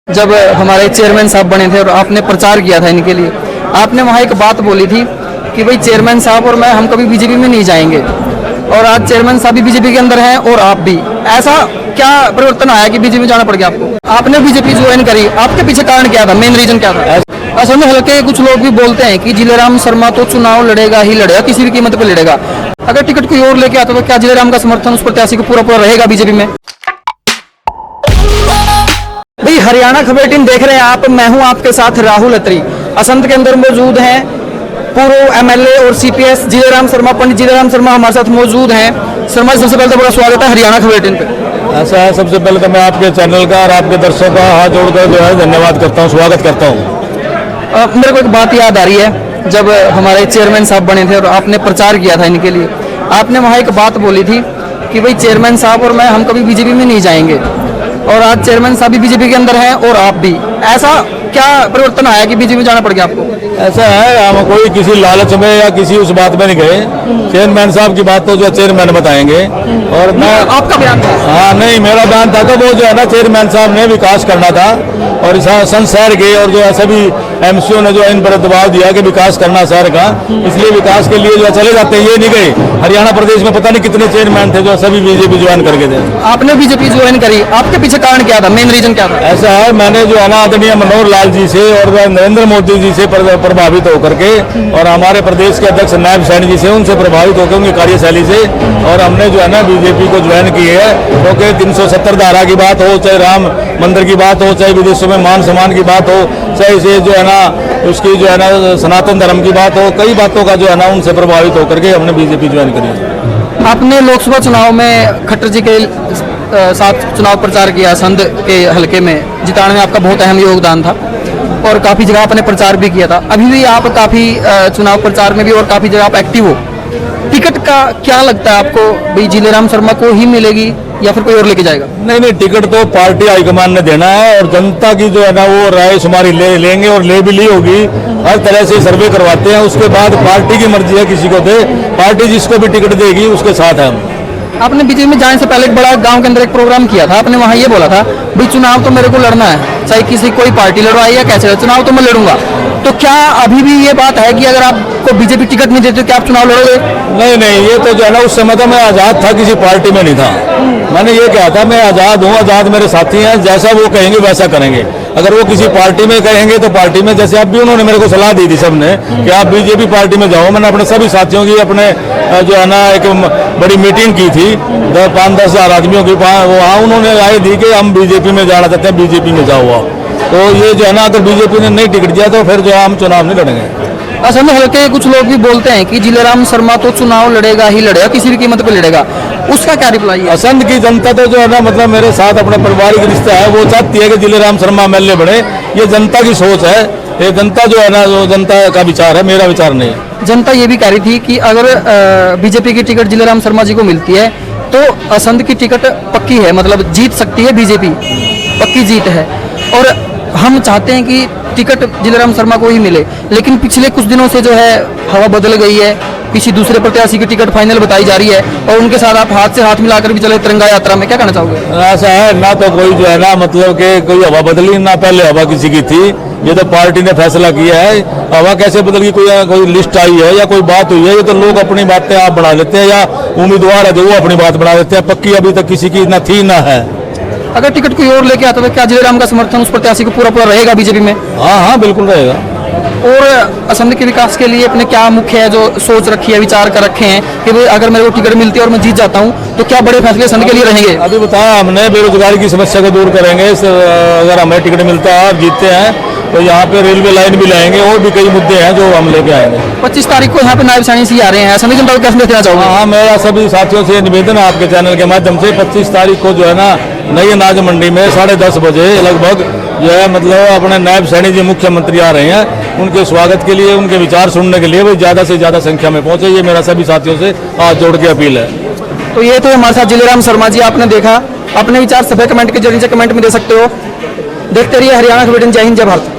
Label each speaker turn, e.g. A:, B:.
A: जब हमारे चेयरमैन साहब बने थे और आपने प्रचार किया था इनके लिए, आपने वहाँ एक बात बोली थी कि भाई चेयरमैन साहब और मैं हम कभी बीजेपी में नहीं जाएंगे, और आज चेयरमैन साहब भी बीजेपी के अंदर हैं और आप भी। ऐसा क्या परिवर्तन आया कि बीजेपी में जाना पड़ गया आपको? आपने बीजेपी ज्वाइन करी, आपके पीछे कारण क्या था, मेन रीजन क्या था? असल में हल्के कुछ लोग भी बोलते हैं कि जिलेराम शर्मा तो चुनाव लड़ेगा ही लड़ेगा, किसी भी कीमत पर लड़ेगा। अगर टिकट कोई और लेके आता तो क्या जिलेराम का समर्थन उस प्रत्याशी को पूरा पूरा रहेगा बीजेपी में? भाई हरियाणा खबर टीम देख रहे हैं आप, मैं हूं आपके साथ राहुल अत्री। असंत के अंदर मौजूद हैं पूर्व एमएलए और सीपीएस जिलेराम शर्मा, पंडित जिलेराम शर्मा हमारे साथ मौजूद हैं। शर्मा जी, सबसे पहले तो बड़ा स्वागत है हरियाणा खबर टीम पे।
B: ऐसा है, सबसे पहले तो मैं आपके चैनल का और आपके दर्शकों का हाथ जोड़कर जो है धन्यवाद करता हूँ, स्वागत करता हूँ।
A: मेरे को एक बात याद आ रही है, जब हमारे चेयरमैन साहब बने थे और आपने प्रचार किया था इनके लिए, आपने वहाँ एक बात बोली थी कि भाई चेयरमैन साहब और मैं हम कभी बीजेपी में नहीं जाएंगे, और आज चेयरमैन साहब भी बीजेपी के अंदर हैं और आप भी। ऐसा क्या परिवर्तन आया कि बीजेपी में जाना पड़ गया आपको?
B: ऐसा है, हम कोई किसी लालच में या किसी उस बात में नहीं गए। चेयरमैन साहब की बात तो जो चेयरमैन बताएंगे, और मैं
A: आपका बयान था?
B: हाँ नहीं, मेरा बयान था तो वो जो है ना, चेयरमैन साहब ने विकास करना था, और संत शहर के और जो है सभी एमसीओ ने जो इन पर दबाव दिया कि विकास करना शहर का, इसलिए विकास के लिए जो चले जाते हैं, ये नहीं गए। हरियाणा प्रदेश में पता नहीं कितने चेयरमैन थे जो सभी बीजेपी ज्वाइन करके थे।
A: आपने बीजेपी ज्वाइन करी, आपके पीछे कारण क्या था, मेन रीजन क्या था?
B: ऐसा है, मैंने जो है ना आदरणीय मनोहर लाल जी से और नरेंद्र मोदी जी से प्रभावित होकर के, और हमारे प्रदेश के अध्यक्ष नायब सैनी जी से, उनसे प्रभावित होकर उनकी कार्यशैली से, और हमने जो है ना बीजेपी को ज्वाइन की है। क्योंकि 370 धारा की बात हो, चाहे राम मंदिर की बात हो, चाहे विदेशों में मान सम्मान की बात हो, चाहे इसे जो है ना उसकी जो है ना सनातन धर्म की बात हो, कई बातों का जो है ना उनसे प्रभावित होकर के हमने बीजेपी ज्वाइन करी।
A: आपने लोकसभा चुनाव में खट्टर जी के साथ चुनाव प्रचार किया, संध के हलके में जिताने में आपका बहुत अहम योगदान था, और काफ़ी जगह आपने प्रचार भी किया था। अभी भी आप काफ़ी चुनाव प्रचार में भी और काफ़ी जगह आप एक्टिव हो। टिकट का क्या लगता है आपको, भाई जिलेराम शर्मा को ही मिलेगी या फिर कोई और लेके जाएगा?
B: नहीं, टिकट तो पार्टी हाईकमान ने देना है, और जनता की जो है ना वो राय शुमारी लेंगे, और ले भी ली होगी। हर तरह से सर्वे करवाते हैं, उसके बाद पार्टी की मर्जी है, किसी को दे, पार्टी जिसको भी टिकट देगी उसके साथ है हम।
A: आपने बीजेपी में जाने से पहले एक बड़ा गांव के अंदर एक प्रोग्राम किया था, आपने वहाँ ये बोला था भाई चुनाव तो मेरे को लड़ना है, चाहे किसी कोई पार्टी लड़वाई या कैसे, चुनाव तो मैं लड़ूंगा। तो क्या अभी भी ये बात है कि अगर आपको बीजेपी टिकट नहीं देती तो क्या आप चुनाव लड़ोगे?
B: नहीं, ये तो जो है ना उस समय तो मैं आज़ाद था, किसी पार्टी में नहीं था। मैंने ये कहा था मैं आज़ाद हूँ, आज़ाद मेरे साथी हैं, जैसा वो कहेंगे वैसा करेंगे। अगर वो किसी पार्टी में कहेंगे तो पार्टी में, जैसे अब भी उन्होंने मेरे को सलाह दी थी सबने कि आप बीजेपी पार्टी में जाओ। मैंने अपने सभी साथियों की अपने जो है ना एक बड़ी मीटिंग की थी, 5-10 हज़ार आदमियों की, वहाँ उन्होंने राय दी कि हम बीजेपी में जाना चाहते हैं, बीजेपी में जाओ आप। तो ये जो है ना, अगर बीजेपी ने नहीं टिकट दिया तो फिर जो है हम चुनाव नहीं लड़ेंगे।
A: असल में हल्के कुछ लोग भी बोलते हैं कि जिलेराम शर्मा तो चुनाव लड़ेगा ही लड़ेगा, किसी भी कीमत पर लड़ेगा, उसका क्या रिप्लाई है?
B: असंध की जनता तो जो है ना, मतलब मेरे साथ अपने पारिवारिक रिश्ता है, वो चाहती है कि जिलेराम शर्मा एमएलए बने। ये जनता की सोच है, ये जनता जो है ना, वो जनता का विचार है, मेरा विचार नहीं।
A: जनता ये भी कह रही थी कि अगर बीजेपी की टिकट जिलेराम शर्मा जी को मिलती है तो असंध की टिकट पक्की है, मतलब जीत सकती है बीजेपी, पक्की जीत है, और हम चाहते हैं कि टिकट जिलेराम शर्मा को ही मिले। लेकिन पिछले कुछ दिनों से जो है हवा बदल गई है, किसी दूसरे प्रत्याशी की टिकट फाइनल बताई जा रही है, और उनके साथ आप हाथ से हाथ मिलाकर भी चले तिरंगा यात्रा में, क्या कहना चाहोगे?
B: ऐसा है ना, तो कोई जो है ना मतलब कि कोई हवा बदली ना, पहले हवा किसी की थी, ये तो पार्टी ने फैसला किया है। हवा कैसे बदल गई, कोई लिस्ट आई है या कोई बात हुई है, ये तो लोग अपनी बातें आप बढ़ा लेते हैं, या उम्मीदवार है जो वो अपनी बात बढ़ा देते हैं। पक्की अभी तक किसी की ना थी ना है।
A: अगर टिकट कोई और लेके आता तो क्या जिलेराम का समर्थन उस प्रत्याशी को पूरा पूरा रहेगा बीजेपी में?
B: हाँ, बिल्कुल रहेगा।
A: और असंध के विकास के लिए अपने क्या मुख्य है जो सोच रखी है, विचार कर रखे हैं कि भाई अगर मेरे को टिकट मिलती है और मैं जीत जाता हूँ तो क्या बड़े फैसले असंध के लिए रहेंगे?
B: अभी बताया हमने, बेरोजगारी की समस्या को दूर करेंगे। अगर हमें टिकट मिलता है और जीतते हैं तो यहाँ पे रेलवे लाइन भी लाएंगे, और भी कई मुद्दे हैं जो हम लेके आएंगे।
A: 25 तारीख को यहाँ पे नायब सैनी जी आ रहे हैं, सभी जनता को कैसे देखना चाहोगे?
B: हाँ, मेरा सभी साथियों से निवेदन है आपके चैनल के माध्यम से, 25 तारीख को जो है ना नई अनाज मंडी में 10:30 बजे लगभग जो है मतलब अपने नायब सैनी जी मुख्यमंत्री आ रहे हैं। उनके स्वागत के लिए, उनके विचार सुनने के लिए वो ज़्यादा से ज़्यादा संख्या में पहुंचे, ये मेरा सभी साथियों से हाथ जोड़ के अपील है।
A: तो ये तो हमारे साथ जिलेराम शर्मा जी, आपने देखा, अपने विचार सभी कमेंट के जरिए कमेंट में दे सकते हो। देखते रहिए हरियाणा खबर। जय हिंद, जय भारत।